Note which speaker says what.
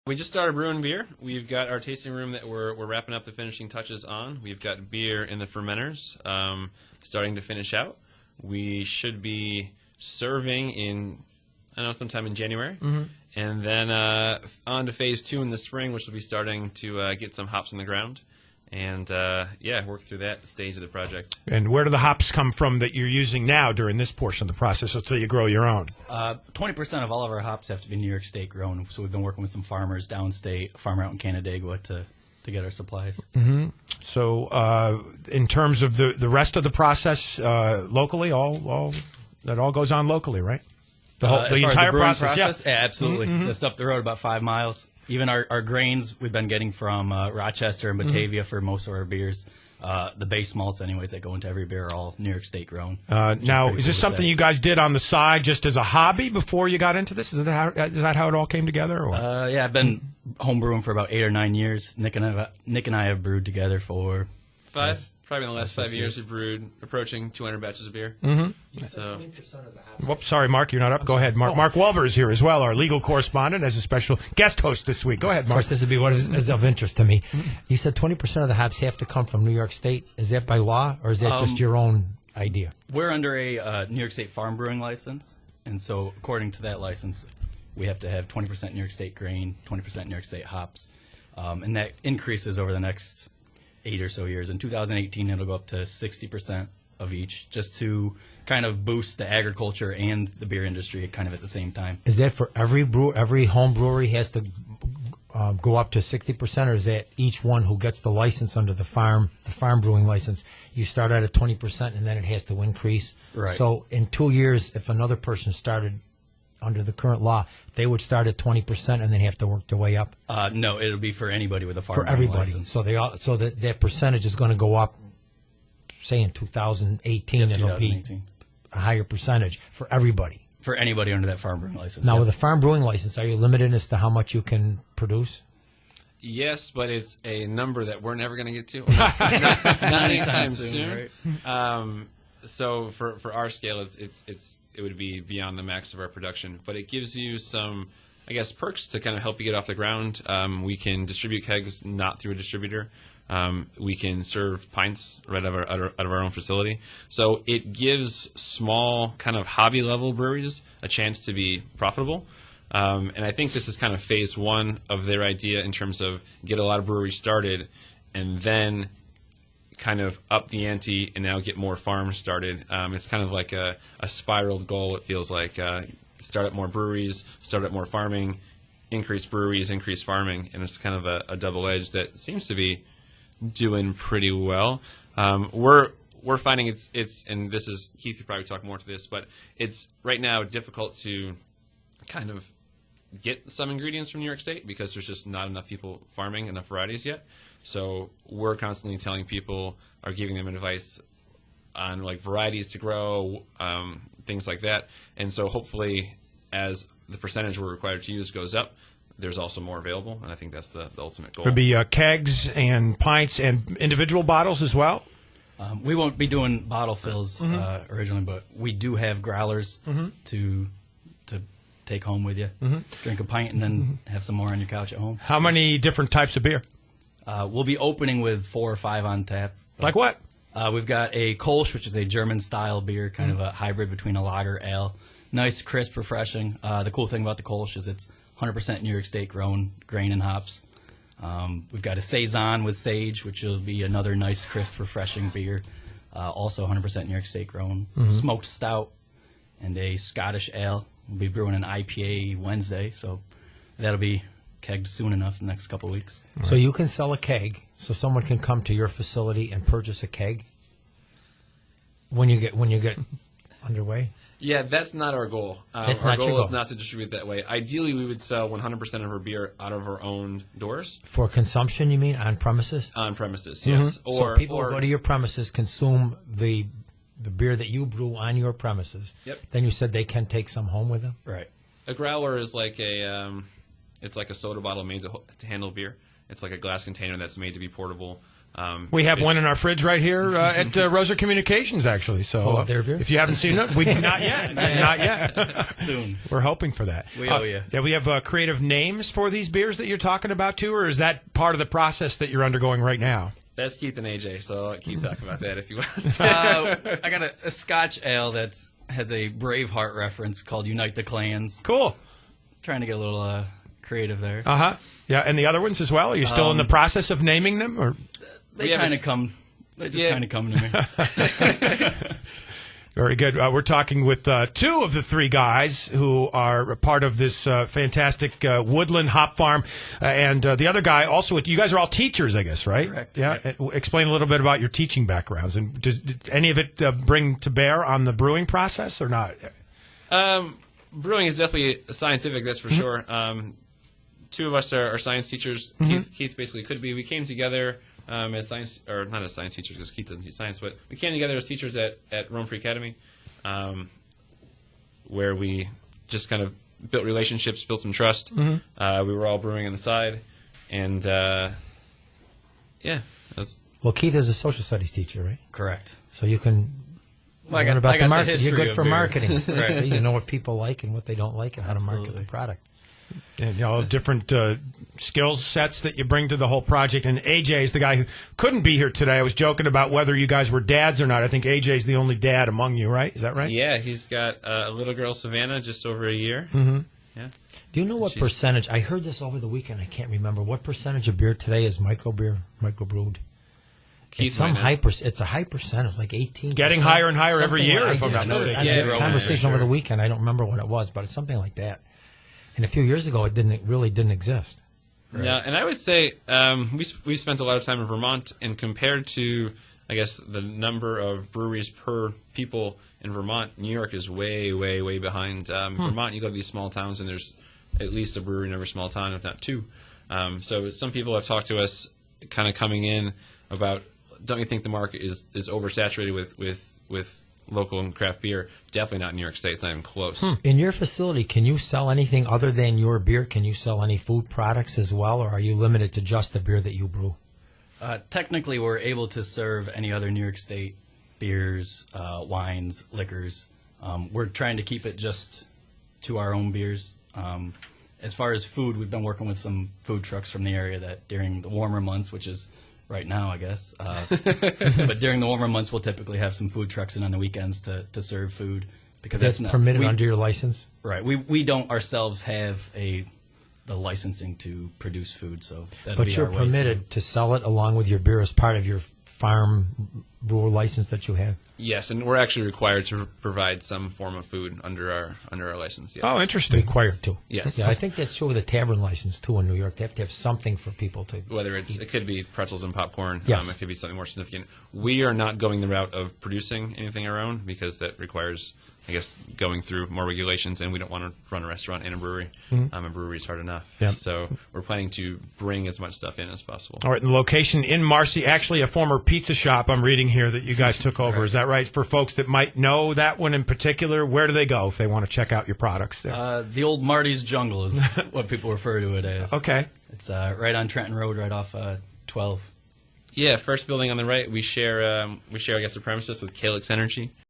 Speaker 1: We just started brewing beer. We've got our tasting room that we're wrapping up the finishing touches on. We've got beer in the fermenters, starting to finish out. We should be serving in, I don't know, sometime in January. And then on to phase 2 in the spring, which will be starting to get some hops in the ground. And, work through that stage of the project.
Speaker 2: And where do the hops come from that you're using now during this portion of the process until you grow your own?
Speaker 3: 20% of all of our hops have to be New York State grown, so we've been working with some farmers downstate, a farmer out in Canandaigua to get our supplies.
Speaker 2: So in terms of the rest of the process, locally, that all goes on locally, right? The entire process?
Speaker 3: Yeah, absolutely. Just up the road about 5 miles. Even our grains we've been getting from Rochester and Batavia for most of our beers. The base malts, anyways, that go into every beer are all New York State grown.
Speaker 2: Now, is this something you guys did on the side just as a hobby before you got into this? Is that how it all came together? Or?
Speaker 3: Yeah, I've been home brewing for about 8 or 9 years. Nick and I have brewed together for...
Speaker 1: Probably in the last 5 years, we've brewed approaching 200 batches of beer. So,
Speaker 2: whoops, sorry, Mark, you're not up. Go ahead. Mark Welber is here as well, our legal correspondent, as a special guest host this week. Go ahead, Mark.
Speaker 4: Of course, this would be what is of interest to me. You said 20% of the hops have to come from New York State. Is that by law, or is that just your own idea?
Speaker 3: We're under a New York State farm brewing license, and so according to that license, we have to have 20% New York State grain, 20% New York State hops, and that increases over the next 8 or so years. In 2018, it'll go up to 60% of each, just to kind of boost the agriculture and the beer industry kind of at the same time.
Speaker 4: Is that for every home brewery has to go up to 60%, or is that each one who gets the license under the farm brewing license, you start out at 20% and then it has to increase?
Speaker 3: Right.
Speaker 4: So in 2 years, if another person started under the current law, they would start at 20% and then have to work their way up?
Speaker 3: No, it'll be for anybody with a farm
Speaker 4: for everybody.
Speaker 3: license.
Speaker 4: So that percentage is going to go up. Say in 2018, it'll be a higher percentage for everybody.
Speaker 3: For anybody under that farm brewing license.
Speaker 4: Now, with a farm brewing license, are you limited as to how much you can produce?
Speaker 1: yes, but it's a number that we're never going to get to. Not anytime soon. Right? So for our scale, it would be beyond the max of our production, but it gives you some, I guess, perks to kind of help you get off the ground. We can distribute kegs not through a distributor. We can serve pints right out of our own facility. So it gives small kind of hobby level breweries a chance to be profitable. And I think this is kind of phase 1 of their idea in terms of get a lot of breweries started and then kind of up the ante and now get more farms started. It's kind of like a spiraled goal, it feels like. Start up more breweries, start up more farming, increase breweries, increase farming, and it's kind of a double edge that seems to be doing pretty well. We're finding it's and this is, Keith, you probably talk more to this, but it's right now difficult to kind of get some ingredients from New York State because there's just not enough people farming enough varieties yet. So we're constantly telling people or giving them advice on like varieties to grow, things like that. And so hopefully as the percentage we're required to use goes up, there's also more available, and I think that's the ultimate goal.
Speaker 2: Would be kegs and pints and individual bottles as well?
Speaker 3: We won't be doing bottle fills originally, but we do have growlers to take home with you. Drink a pint and then have some more on your couch at home.
Speaker 2: How many different types of beer?
Speaker 3: We'll be opening with 4 or 5 on tap.
Speaker 2: Like what?
Speaker 3: We've got a Kolsch, which is a German-style beer, kind of a hybrid between a lager, ale. Nice, crisp, refreshing. The cool thing about the Kolsch is it's 100% New York State grown grain and hops. We've got a Saison with sage, which will be another nice, crisp, refreshing beer. Also 100% New York State grown. Smoked stout and a Scottish ale. We'll be brewing an IPA Wednesday, so that'll be kegged soon enough in the next couple of weeks.
Speaker 4: So you can sell a keg, so someone can come to your facility and purchase a keg when you get underway?
Speaker 1: Yeah, that's not our goal. Our goal is not to distribute that way. Ideally, we would sell 100% of our beer out of our own doors.
Speaker 4: For consumption, you mean, on premises?
Speaker 1: On premises, yes.
Speaker 4: So people who go to your premises consume the beer that you brew on your premises.
Speaker 1: Yep.
Speaker 4: Then you said they can take some home with them?
Speaker 3: Right.
Speaker 1: A growler is like it's like a soda bottle made to handle beer. It's like a glass container that's made to be portable.
Speaker 2: We have one in our fridge right here at Roser Communications, actually. So if you haven't seen it, not yet. Not yet.
Speaker 3: Soon.
Speaker 2: We're hoping for that.
Speaker 3: We owe you.
Speaker 2: Yeah, we have creative names for these beers that you're talking about, too, or is that part of the process that you're undergoing right now?
Speaker 1: That's Keith and AJ, so I'll let Keith talk about that if you want.
Speaker 3: I got a Scotch ale that has a Braveheart reference called Unite the Clans.
Speaker 2: Cool.
Speaker 3: Trying to get a little creative there.
Speaker 2: Uh-huh. Yeah, and the other ones as well? Are you still in the process of naming them? Or
Speaker 3: They kind of come. They just kind of come to me.
Speaker 2: Very good. We're talking with two of the three guys who are a part of this fantastic Woodland hop farm, and the other guy also. You guys are all teachers, I guess, right?
Speaker 3: Correct.
Speaker 2: Yeah. Explain a little bit about your teaching backgrounds, and did any of it bring to bear on the brewing process or not?
Speaker 1: Brewing is definitely scientific, that's for sure. Two of us are science teachers. Keith basically could be. We came together. As science, or not as science teachers, because Keith doesn't teach science, but we came together as teachers at Rome Free Academy, where we just kind of built relationships, built some trust. We were all brewing on the side, and
Speaker 4: Well, Keith is a social studies teacher, right?
Speaker 3: Correct.
Speaker 4: So you can learn about the market. You're good for marketing. Right. You know what people like and what they don't like, and how to market the product.
Speaker 2: And different skill sets that you bring to the whole project. And AJ is the guy who couldn't be here today. I was joking about whether you guys were dads or not. I think AJ's the only dad among you, right? Is that right?
Speaker 1: Yeah, he's got a little girl, Savannah, just over a year. Yeah.
Speaker 4: Do you know what percentage? I heard this over the weekend. I can't remember. What percentage of beer today is microbrewed? It's it's a high percentage, like 18%.
Speaker 2: Getting higher and higher every year, if I'm not mistaken.
Speaker 4: I had a conversation over the weekend. I don't remember what it was, but it's something like that. And a few years ago, it really didn't exist.
Speaker 1: Right. Yeah, and I would say we spent a lot of time in Vermont, and compared to, I guess, the number of breweries per people in Vermont, New York is way, way, way behind. Vermont, you go to these small towns, and there's at least a brewery in every small town, if not two. So some people have talked to us kind of coming in about, don't you think the market is oversaturated with local and craft beer? Definitely not in New York State. It's not even close.
Speaker 4: In your facility, can you sell anything other than your beer? Can you sell any food products as well, or are you limited to just the beer that you brew?
Speaker 3: Technically, we're able to serve any other New York State beers, wines, liquors. We're trying to keep it just to our own beers. As far as food, we've been working with some food trucks from the area that during the warmer months, which is right now, I guess. But during the warmer months, we'll typically have some food trucks in on the weekends to serve food. Because
Speaker 4: that's permitted under your license?
Speaker 3: Right. We don't ourselves have the licensing to produce food, so that'll
Speaker 4: but
Speaker 3: be
Speaker 4: you're
Speaker 3: our way
Speaker 4: permitted to sell it along with your beer as part of your farm brewer license that you have?
Speaker 1: Yes, and we're actually required to provide some form of food under our license. Yes.
Speaker 2: Oh, interesting.
Speaker 4: Required to.
Speaker 1: Yes.
Speaker 4: Yeah, I think that's true with a tavern license too in New York. They have to have something for people to.
Speaker 1: Whether it could be pretzels and popcorn.
Speaker 4: Yes.
Speaker 1: It could be something more significant. We are not going the route of producing anything our own because that requires, I guess, going through more regulations, and we don't want to run a restaurant and a brewery. A brewery is hard enough.
Speaker 2: Yep.
Speaker 1: So we're planning to bring as much stuff in as possible.
Speaker 2: All right, the location in Marcy, actually a former pizza shop I'm reading here that you guys took over. Right. Is that right? For folks that might know that one in particular, where do they go if they want to check out your products there?
Speaker 3: The old Marty's Jungle is what people refer to it as.
Speaker 2: Okay.
Speaker 3: It's right on Trenton Road, right off 12.
Speaker 1: Yeah, first building on the right. We share I guess, the premises with Calyx Energy.